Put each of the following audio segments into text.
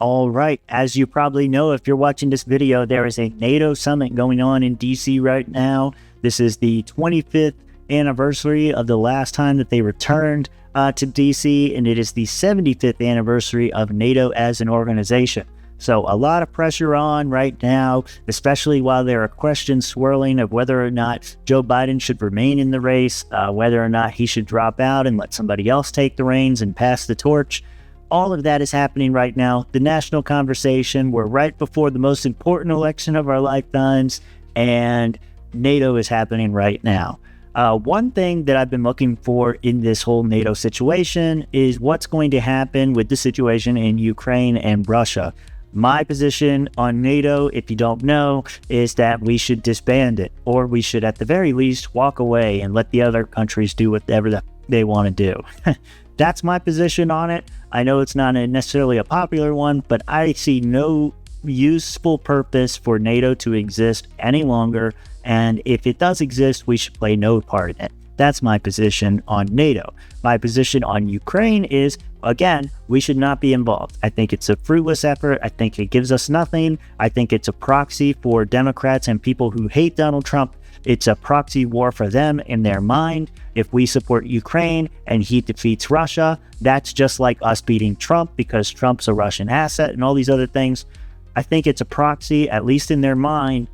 All right. As you probably know, if you're watching this video, there is a NATO summit going on in DC right now. This is the 25th anniversary of the last time that they returned to DC, and it is the 75th anniversary of NATO as an organization. So a lot of pressure on right now, especially while there are questions swirling of whether or not Joe Biden should remain in the race, whether or not he should drop out and let somebody else take the reins and pass the torch. All of that is happening right now. The national conversation, we're right before the most important election of our lifetimes, and NATO is happening right now. One thing that I've been looking for in this whole NATO situation is what's going to happen with the situation in Ukraine and Russia. My position on NATO, if you don't know, is that we should disband it, or we should at the very least walk away and let the other countries do whatever they want to do. That's my position on it. I know it's not necessarily a popular one, but I see no useful purpose for NATO to exist any longer. And if it does exist, we should play no part in it. That's my position on NATO. My position on Ukraine is, again, we should not be involved. I think it's a fruitless effort. I think it gives us nothing. I think it's a proxy for Democrats and people who hate Donald Trump. It's a proxy war for them in their mind. If we support Ukraine and he defeats Russia, that's just like us beating Trump because Trump's a Russian asset and all these other things. I think it's a proxy, at least in their mind,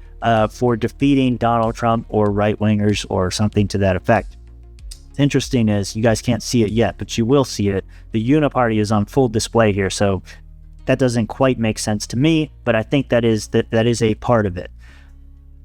for defeating Donald Trump or right-wingers or something to that effect. What's interesting is, you guys can't see it yet, but you will see it. The Uniparty is on full display here, so that doesn't quite make sense to me, but I think that is a part of it.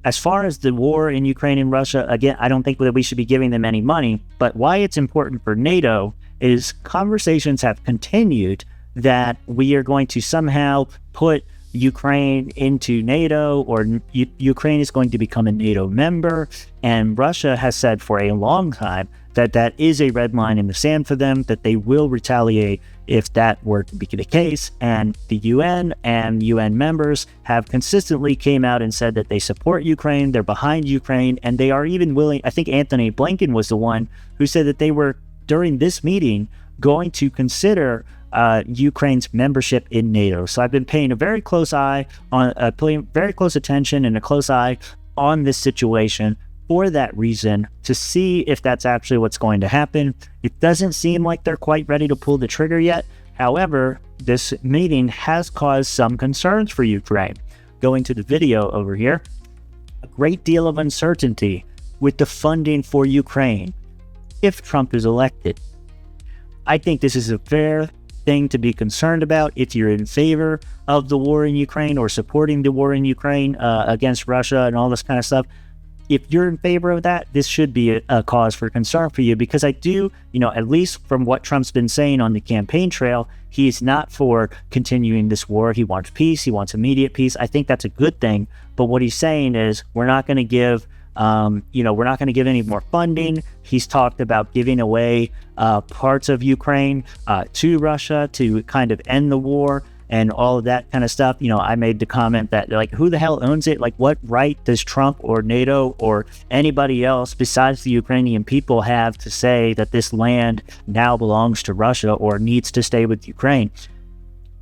As far as the war in Ukraine and Russia, again, I don't think that we should be giving them any money, but why it's important for NATO is conversations have continued that we are going to somehow put Ukraine into NATO, or Ukraine is going to become a NATO member, and Russia has said for a long time that that is a red line in the sand for them, that they will retaliate if that were to be the case. And the UN and UN members have consistently came out and said that they support Ukraine, they're behind Ukraine, and they are even willing. I think Anthony Blinken was the one who said that they were, during this meeting, going to consider Ukraine's membership in NATO. So I've been paying a very close eye on, paying very close attention and a close eye on this situation for that reason, to see if that's actually what's going to happen. It doesn't seem like they're quite ready to pull the trigger yet. However, this meeting has caused some concerns for Ukraine. Going to the video over here, a great deal of uncertainty with the funding for Ukraine if Trump is elected. I think this is a fair thing to be concerned about if you're in favor of the war in Ukraine or supporting the war in Ukraine against Russia and all this kind of stuff. If you're in favor of that, this should be a cause for concern for you, because I do, at least from what Trump's been saying on the campaign trail, he's not for continuing this war. He wants peace. He wants immediate peace. I think that's a good thing. But what he's saying is, we're not going to give, we're not going to give any more funding. He's talked about giving away parts of Ukraine to Russia to kind of end the war and all of that kind of stuff. I made the comment that, like, who the hell owns it? Like, what right does Trump or NATO or anybody else besides the Ukrainian people have to say that this land now belongs to Russia or needs to stay with Ukraine?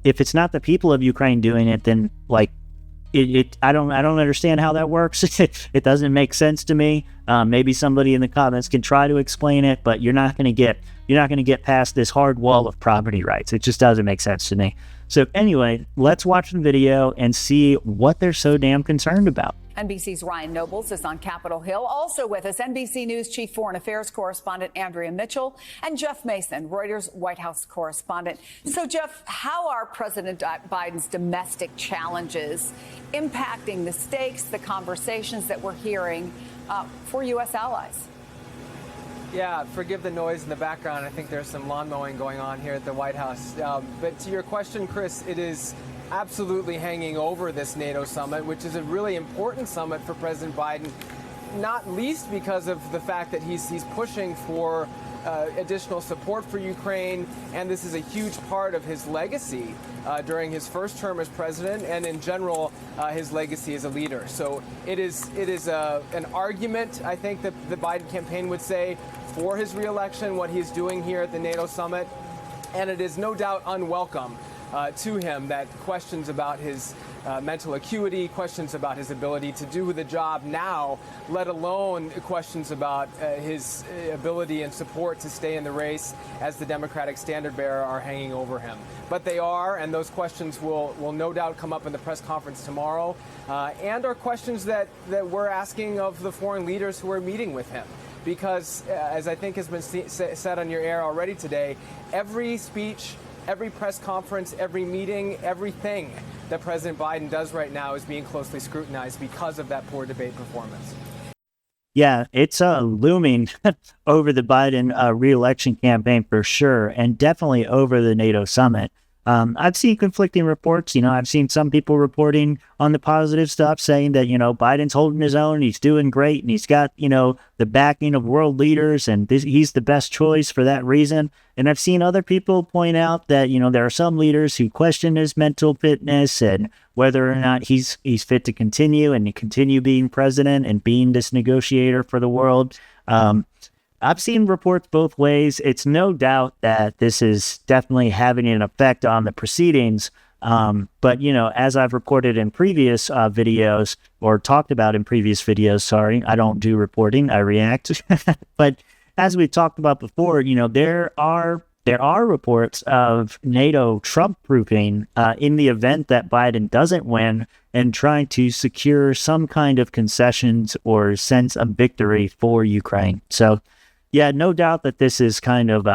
If it's not the people of Ukraine doing it, then like, I don't understand how that works. It doesn't make sense to me. Maybe somebody in the comments can try to explain it, but you're not going to get past this hard wall of property rights. It just doesn't make sense to me. So anyway, let's watch the video and see what they're so damn concerned about. NBC's Ryan Nobles is on Capitol Hill. Also with us, NBC News Chief Foreign Affairs Correspondent Andrea Mitchell and Jeff Mason, Reuters White House correspondent. So, Jeff, how are President Biden's domestic challenges impacting the stakes, the conversations that we're hearing for U.S. allies? Yeah, forgive the noise in the background. I think there's some lawn mowing going on here at the White House. But to your question, Chris, it is absolutely hanging over this NATO summit, which is a really important summit for President Biden, not least because of the fact that he's pushing for additional support for Ukraine, and this is a huge part of his legacy during his first term as president, and in general, his legacy as a leader. So it is an argument, I think, that the Biden campaign would say for his reelection, what he's doing here at the NATO summit, and it is no doubt unwelcome. to him, that questions about his mental acuity, questions about his ability to do the job now, let alone questions about his ability and support to stay in the race as the Democratic standard bearer are hanging over him. But they are, and those questions will no doubt come up in the press conference tomorrow, and are questions that we're asking of the foreign leaders who are meeting with him. Because, as I think has been said on your air already today, every speech, every press conference, every meeting, everything that President Biden does right now is being closely scrutinized because of that poor debate performance. Yeah, it's looming over the Biden re-election campaign for sure, and definitely over the NATO summit. I've seen conflicting reports. I've seen some people reporting on the positive stuff, saying that, Biden's holding his own, he's doing great, and he's got, the backing of world leaders, and he's the best choice for that reason. And I've seen other people point out that, there are some leaders who question his mental fitness and whether or not he's fit to continue being president and being this negotiator for the world. I've seen reports both ways. It's no doubt that this is definitely having an effect on the proceedings. But, as I've reported in previous videos, or talked about in previous videos, sorry, I don't do reporting, I react. But as we've talked about before, there are reports of NATO Trump-proofing in the event that Biden doesn't win, and trying to secure some kind of concessions or sense of victory for Ukraine. So, yeah, no doubt that this is kind of,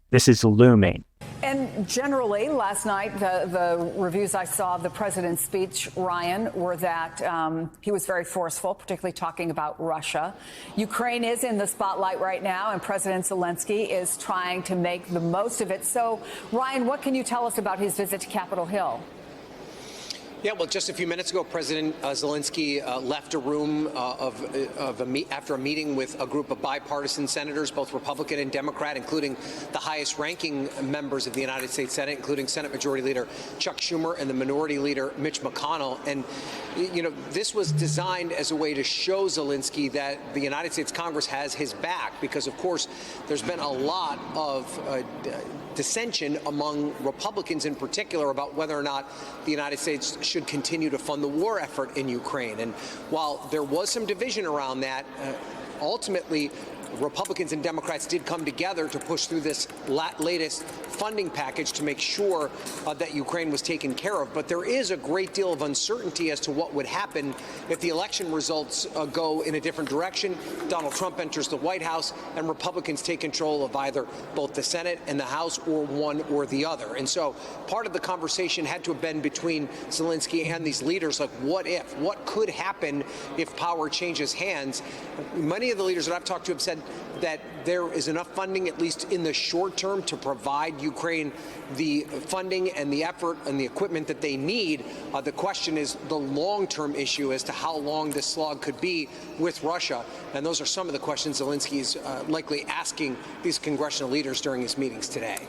this is looming. And generally, last night, the reviews I saw of the president's speech, Ryan, were that he was very forceful, particularly talking about Russia. Ukraine is in the spotlight right now, and President Zelensky is trying to make the most of it. So, Ryan, what can you tell us about his visit to Capitol Hill? Yeah, well, just a few minutes ago, President Zelensky left a room after a meeting with a group of bipartisan senators, both Republican and Democrat, including the highest-ranking members of the United States Senate, including Senate Majority Leader Chuck Schumer and the Minority Leader Mitch McConnell. And, this was designed as a way to show Zelensky that the United States Congress has his back, because, of course, there's been a lot of dissension among Republicans in particular about whether or not the United States should continue to fund the war effort in Ukraine. And while there was some division around that, ultimately Republicans and Democrats did come together to push through this latest funding package to make sure that Ukraine was taken care of. But there is a great deal of uncertainty as to what would happen if the election results go in a different direction. Donald Trump enters the White House and Republicans take control of either both the Senate and the House, or one or the other. And so part of the conversation had to have been between Zelensky and these leaders, like, what if? What could happen if power changes hands? Many of the leaders that I've talked to have said that there is enough funding, at least in the short term, to provide Ukraine the funding and the effort and the equipment that they need. The question is the long-term issue as to how long this slog could be with Russia. And those are some of the questions Zelensky is likely asking these congressional leaders during his meetings today.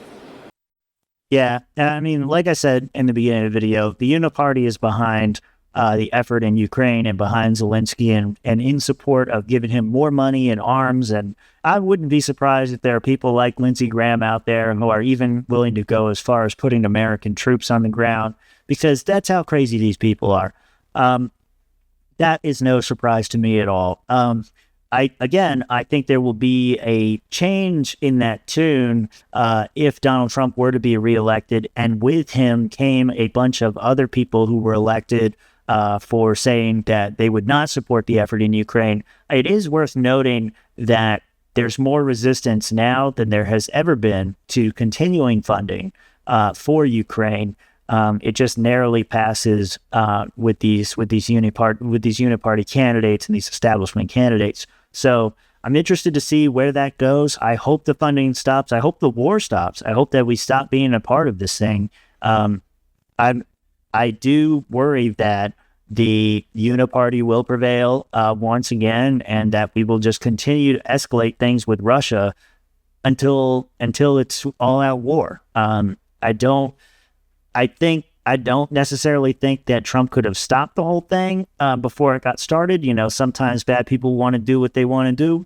Yeah, I mean, like I said in the beginning of the video, the Uniparty is behind the effort in Ukraine and behind Zelensky, and in support of giving him more money and arms. And I wouldn't be surprised if there are people like Lindsey Graham out there who are even willing to go as far as putting American troops on the ground, because that's how crazy these people are. That is no surprise to me at all. I think there will be a change in that tune if Donald Trump were to be reelected, and with him came a bunch of other people who were elected for saying that they would not support the effort in Ukraine. It is worth noting that there's more resistance now than there has ever been to continuing funding for Ukraine. It just narrowly passes with these uniparty candidates and these establishment candidates. So I'm interested to see where that goes. I hope the funding stops. I hope the war stops. I hope that we stop being a part of this thing. I do worry that the uniparty will prevail once again, and that we will just continue to escalate things with Russia until it's all-out war. I don't necessarily think that Trump could have stopped the whole thing before it got started. Sometimes bad people want to do what they want to do,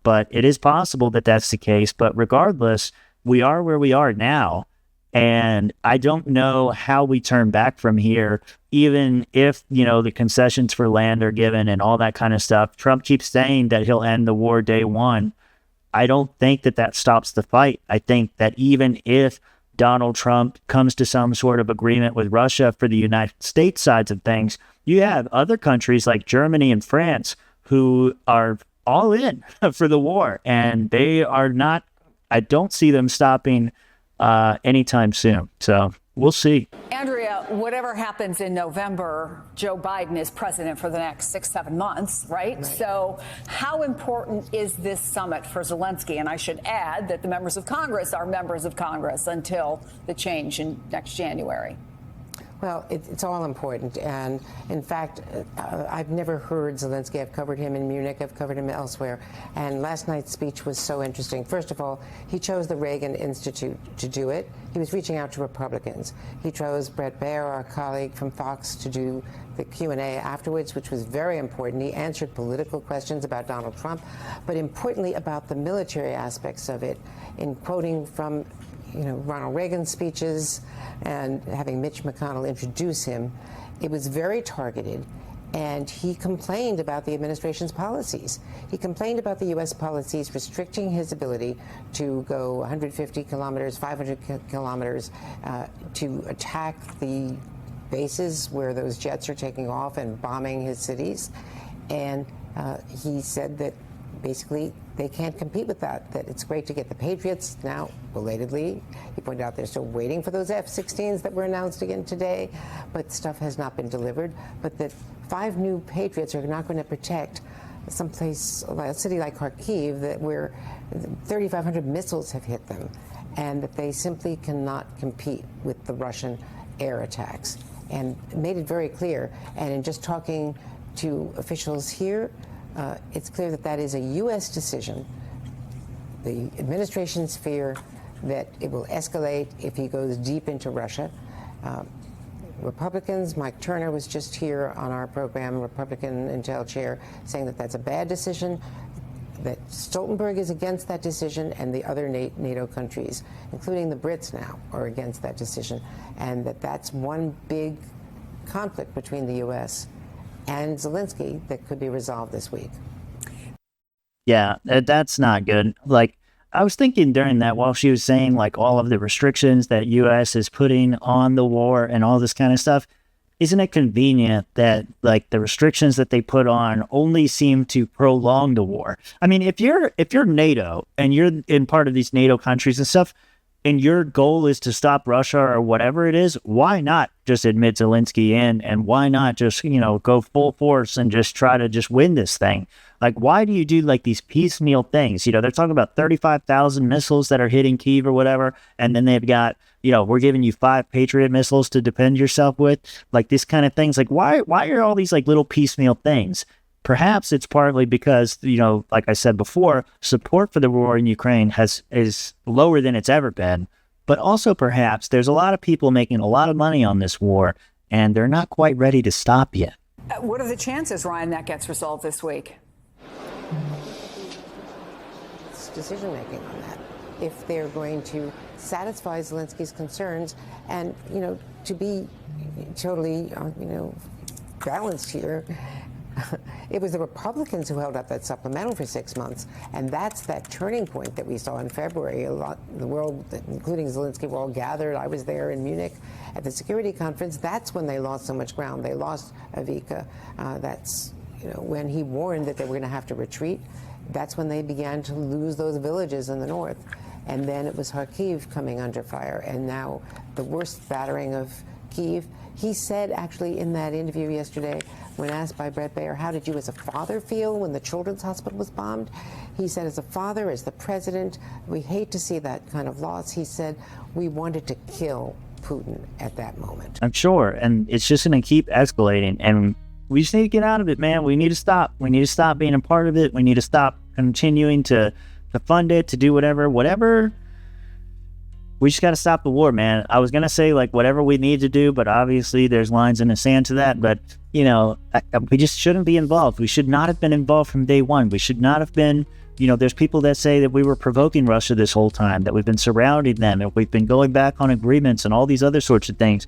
but it is possible that that's the case. But regardless, we are where we are now. And I don't know how we turn back from here, even if, the concessions for land are given and all that kind of stuff. Trump keeps saying that he'll end the war day one. I don't think that stops the fight. I think that even if Donald Trump comes to some sort of agreement with Russia for the United States sides of things, you have other countries like Germany and France who are all in for the war, and they are not, I don't see them stopping anytime soon. So we'll see. Andrea, whatever happens in November, Joe Biden is president for the next 6-7 months, right? So how important is this summit for Zelensky? And I should add that the members of Congress are members of Congress until the change in next January. Well, it's all important. And in fact, I've never heard Zelensky. I've covered him in Munich. I've covered him elsewhere. And last night's speech was so interesting. First of all, he chose the Reagan Institute to do it. He was reaching out to Republicans. He chose Bret Baier, our colleague from Fox, to do the Q&A afterwards, which was very important. He answered political questions about Donald Trump, but importantly about the military aspects of it, in quoting from Ronald Reagan's speeches and having Mitch McConnell introduce him. It was very targeted, and he complained about the administration's policies. He complained about the U.S. policies restricting his ability to go 150 kilometers, 500 kilometers to attack the bases where those jets are taking off and bombing his cities. And he said that basically they can't compete with that it's great to get the Patriots now, belatedly. He pointed out they're still waiting for those F-16s that were announced again today, but stuff has not been delivered. But that 5 new Patriots are not going to protect someplace, a city like Kharkiv, where 3,500 missiles have hit them, and that they simply cannot compete with the Russian air attacks. And made it very clear. And in just talking to officials here, it's clear that is a U.S. decision. The administration's fear that it will escalate if he goes deep into Russia. Republicans, Mike Turner was just here on our program, Republican Intel chair, saying that that's a bad decision, that Stoltenberg is against that decision, and the other NATO countries, including the Brits now, are against that decision, and that's one big conflict between the U.S. and Zelensky that could be resolved this week. Yeah, that's not good. Like, I was thinking during that, while she was saying like all of the restrictions that U.S. is putting on the war and all this kind of stuff, isn't it convenient that like the restrictions that they put on only seem to prolong the war? I mean, if you're NATO and you're in part of these NATO countries and stuff, and your goal is to stop Russia or whatever it is, why not just admit Zelensky in, and why not just, go full force and just try to just win this thing? Like, why do you do like these piecemeal things? They're talking about 35,000 missiles that are hitting Kyiv or whatever, and then they've got, we're giving you 5 Patriot missiles to defend yourself with, like this kind of things. Like, why are all these like little piecemeal things? Perhaps it's partly because, like I said before, support for the war in Ukraine is lower than it's ever been. But also perhaps there's a lot of people making a lot of money on this war, and they're not quite ready to stop yet. What are the chances, Ryan, that gets resolved this week? It's decision-making on that. If they're going to satisfy Zelensky's concerns and, to be totally, balanced here, it was the Republicans who held up that supplemental for 6 months, and that's that turning point that we saw in February. The world, including Zelensky, were all gathered. I was there in Munich at the security conference. That's when they lost so much ground. They lost Avika. That's when he warned that they were going to have to retreat. That's when they began to lose those villages in the north, and then it was Kharkiv coming under fire, and now the worst battering of Kyiv. He said, actually, in that interview yesterday, when asked by Bret Baier, how did you as a father feel when the children's hospital was bombed? He said, as a father, as the president, we hate to see that kind of loss. He said, we wanted to kill Putin at that moment. I'm sure, and it's just going to keep escalating, and we just need to get out of it, man. We need to stop. We need to stop being a part of it. We need to stop continuing to fund it, to do whatever. We just got to stop the war, man. I was going to say, like, whatever we need to do, but obviously there's lines in the sand to that. But, we just shouldn't be involved. We should not have been involved from day one. We should not have been there's people that say that we were provoking Russia this whole time, that we've been surrounding them, and we've been going back on agreements and all these other sorts of things.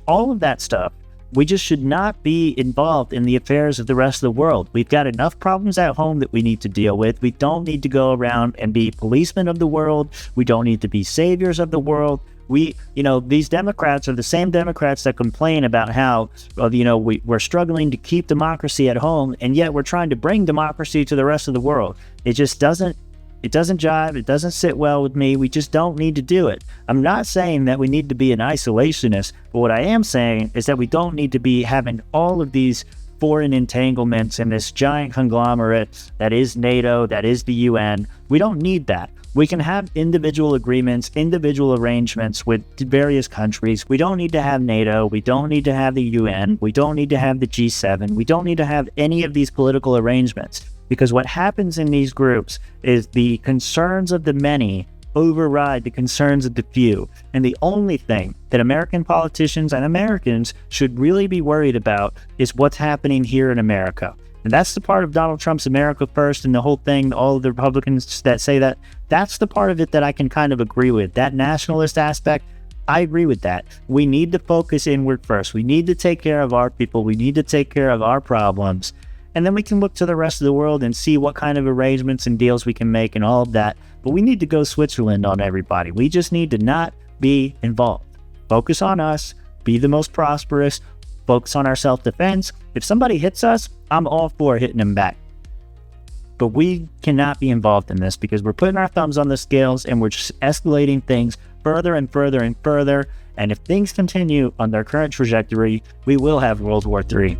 All of that stuff, we just should not be involved in the affairs of the rest of the world. We've got enough problems at home that we need to deal with. We don't need to go around and be policemen of the world. We don't need to be saviors of the world. These Democrats are the same Democrats that complain about how, we're struggling to keep democracy at home, and yet we're trying to bring democracy to the rest of the world. It doesn't jive. It doesn't sit well with me. We just don't need to do it. I'm not saying that we need to be an isolationist, but what I am saying is that we don't need to be having all of these foreign entanglements in this giant conglomerate that is NATO, that is the UN. We don't need that. We can have individual agreements, individual arrangements with various countries. We don't need to have NATO. We don't need to have the UN. We don't need to have the G7. We don't need to have any of these political arrangements, because what happens in these groups is the concerns of the many override the concerns of the few. And the only thing that American politicians and Americans should really be worried about is what's happening here in America. And that's the part of Donald Trump's America First and the whole thing, all of the Republicans that say that, that's the part of it that I can kind of agree with. That nationalist aspect, I agree with that. We need to focus inward first. We need to take care of our people. We need to take care of our problems. And then we can look to the rest of the world and see what kind of arrangements and deals we can make and all of that. But we need to go Switzerland on everybody. We just need to not be involved. Focus on us, be the most prosperous, focus on our self-defense. If somebody hits us, I'm all for hitting them back. But we cannot be involved in this, because we're putting our thumbs on the scales and we're just escalating things further and further and further. And if things continue on their current trajectory, we will have World War III.